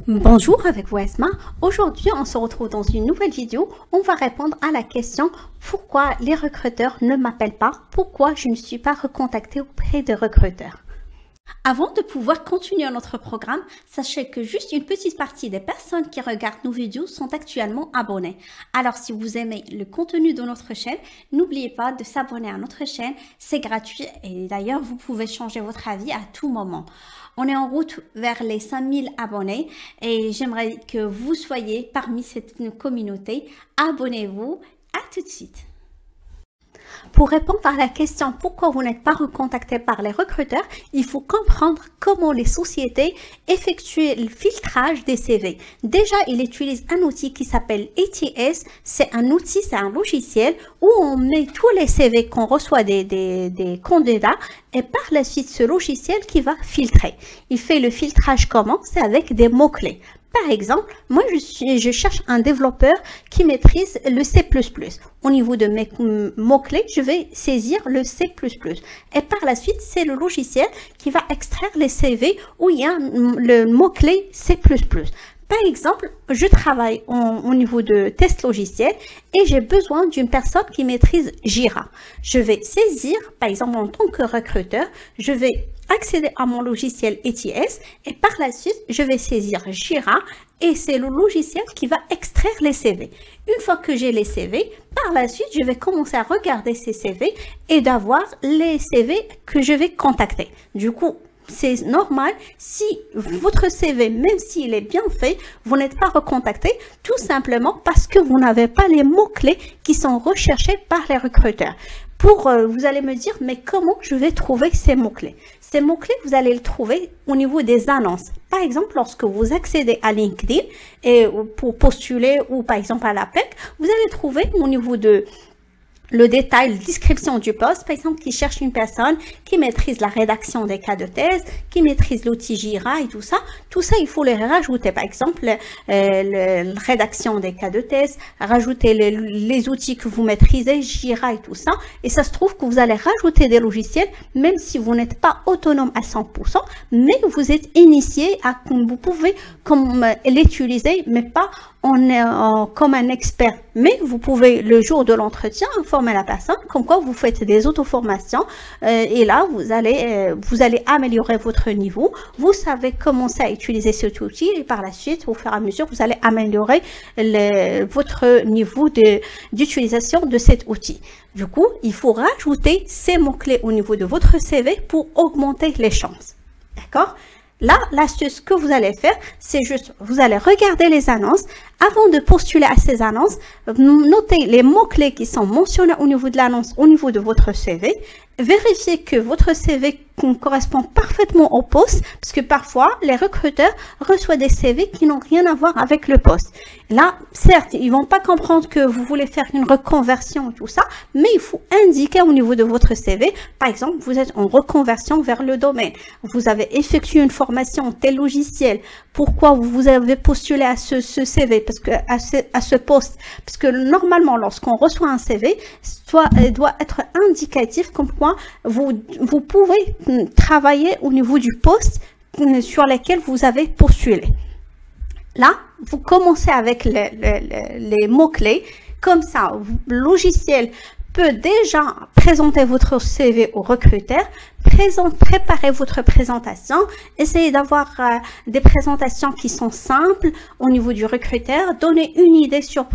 Bonjour, avec vous Esma. Aujourd'hui, on se retrouve dans une nouvelle vidéo. On va répondre à la question pourquoi les recruteurs ne m'appellent pas, pourquoi je ne suis pas recontactée auprès des recruteurs. Avant de pouvoir continuer notre programme, sachez que juste une petite partie des personnes qui regardent nos vidéos sont actuellement abonnées. Alors si vous aimez le contenu de notre chaîne, n'oubliez pas de s'abonner à notre chaîne, c'est gratuit et d'ailleurs vous pouvez changer votre avis à tout moment. On est en route vers les 5000 abonnés et j'aimerais que vous soyez parmi cette communauté. Abonnez-vous, à tout de suite. Pour répondre à la question pourquoi vous n'êtes pas recontacté par les recruteurs, il faut comprendre comment les sociétés effectuent le filtrage des CV. Déjà, ils utilisent un outil qui s'appelle ATS. C'est un outil, c'est un logiciel où on met tous les CV qu'on reçoit des candidats et par la suite, ce logiciel qui va filtrer. Il fait le filtrage comment? C'est avec des mots-clés. Par exemple, moi, je cherche un développeur qui maîtrise le C++. Au niveau de mes mots-clés, je vais saisir le C++. Et par la suite, c'est le logiciel qui va extraire les CV où il y a le mot-clé C++. Par exemple, je travaille au niveau de test logiciel et j'ai besoin d'une personne qui maîtrise Jira. Je vais saisir, par exemple, en tant que recruteur, je vais accéder à mon logiciel ATS et par la suite, je vais saisir Jira et c'est le logiciel qui va extraire les CV. Une fois que j'ai les CV, par la suite, je vais commencer à regarder ces CV et d'avoir les CV que je vais contacter. Du coup, c'est normal si votre CV, même s'il est bien fait, vous n'êtes pas recontacté, tout simplement parce que vous n'avez pas les mots-clés qui sont recherchés par les recruteurs. Vous allez me dire, mais comment je vais trouver ces mots-clés? Ces mots-clés, vous allez les trouver au niveau des annonces. Par exemple, lorsque vous accédez à LinkedIn et pour postuler ou par exemple à l'APEC, vous allez trouver au niveau de le détail, la description du poste, par exemple, qui cherche une personne qui maîtrise la rédaction des cas de thèse, qui maîtrise l'outil Jira et tout ça, il faut les rajouter. Par exemple, la rédaction des cas de thèse, rajouter les outils que vous maîtrisez, Jira et tout ça. Et ça se trouve que vous allez rajouter des logiciels, même si vous n'êtes pas autonome à 100%, mais vous êtes initié à, vous pouvez l'utiliser, mais pas comme un expert. Mais vous pouvez, le jour de l'entretien, informer la personne comme quoi vous faites des auto-formations et là, vous allez améliorer votre niveau. Vous savez commencer à utiliser cet outil et par la suite, au fur et à mesure, vous allez améliorer votre niveau d'utilisation de cet outil. Du coup, il faut rajouter ces mots-clés au niveau de votre CV pour augmenter les chances. D'accord? Là, l'astuce que vous allez faire, c'est juste, vous allez regarder les annonces. Avant de postuler à ces annonces, notez les mots-clés qui sont mentionnés au niveau de l'annonce, au niveau de votre CV. Vérifiez que votre CV correspond parfaitement au poste, parce que parfois, les recruteurs reçoivent des CV qui n'ont rien à voir avec le poste. Là, certes, ils vont pas comprendre que vous voulez faire une reconversion, tout ça, mais il faut indiquer au niveau de votre CV, par exemple, vous êtes en reconversion vers le domaine. Vous avez effectué une formation tel logiciel. Pourquoi vous avez postulé à ce CV, parce que à ce poste? Parce que normalement, lorsqu'on reçoit un CV, doit être indicatif comme quoi vous pouvez travailler au niveau du poste sur lequel vous avez postulé. Là, vous commencez avec les mots-clés. Comme ça, le logiciel peut déjà présenter votre CV au recruteur, préparer votre présentation, essayez d'avoir des présentations qui sont simples au niveau du recruteur, donner une idée sur,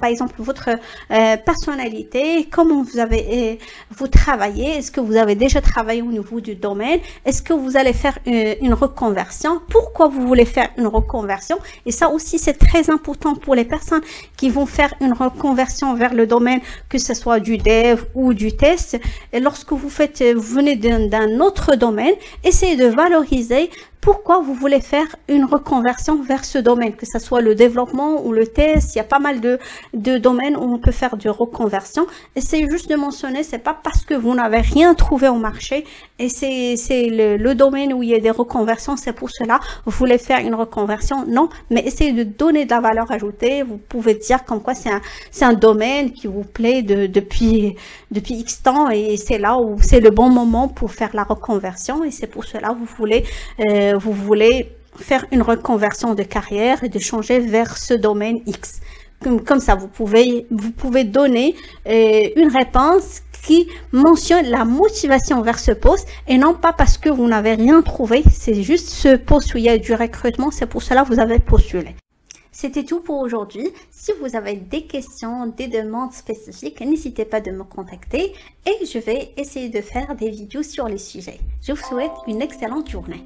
par exemple, votre personnalité, comment vous travaillez, est-ce que vous avez déjà travaillé au niveau du domaine, est-ce que vous allez faire une reconversion, pourquoi vous voulez faire une reconversion, et ça aussi c'est très important pour les personnes qui vont faire une reconversion vers le domaine, que ce soit du dev ou du test. Et lorsque vous venez d'un autre domaine, essayez de valoriser pourquoi vous voulez faire une reconversion vers ce domaine, que ce soit le développement ou le test. Il y a pas mal de domaines où on peut faire de reconversion. Essayez juste de mentionner, c'est pas parce que vous n'avez rien trouvé au marché et c'est le domaine où il y a des reconversions, c'est pour cela vous voulez faire une reconversion. Non, mais essayez de donner de la valeur ajoutée. Vous pouvez dire comme quoi c'est un domaine qui vous plaît depuis X temps et c'est là où c'est le bon moment pour faire la reconversion et c'est pour cela vous voulez faire une reconversion de carrière et de changer vers ce domaine X. Comme ça, vous pouvez donner une réponse qui mentionne la motivation vers ce poste et non pas parce que vous n'avez rien trouvé. C'est juste ce poste où il y a du recrutement, c'est pour cela que vous avez postulé. C'était tout pour aujourd'hui. Si vous avez des questions, des demandes spécifiques, n'hésitez pas de me contacter et je vais essayer de faire des vidéos sur les sujets. Je vous souhaite une excellente journée.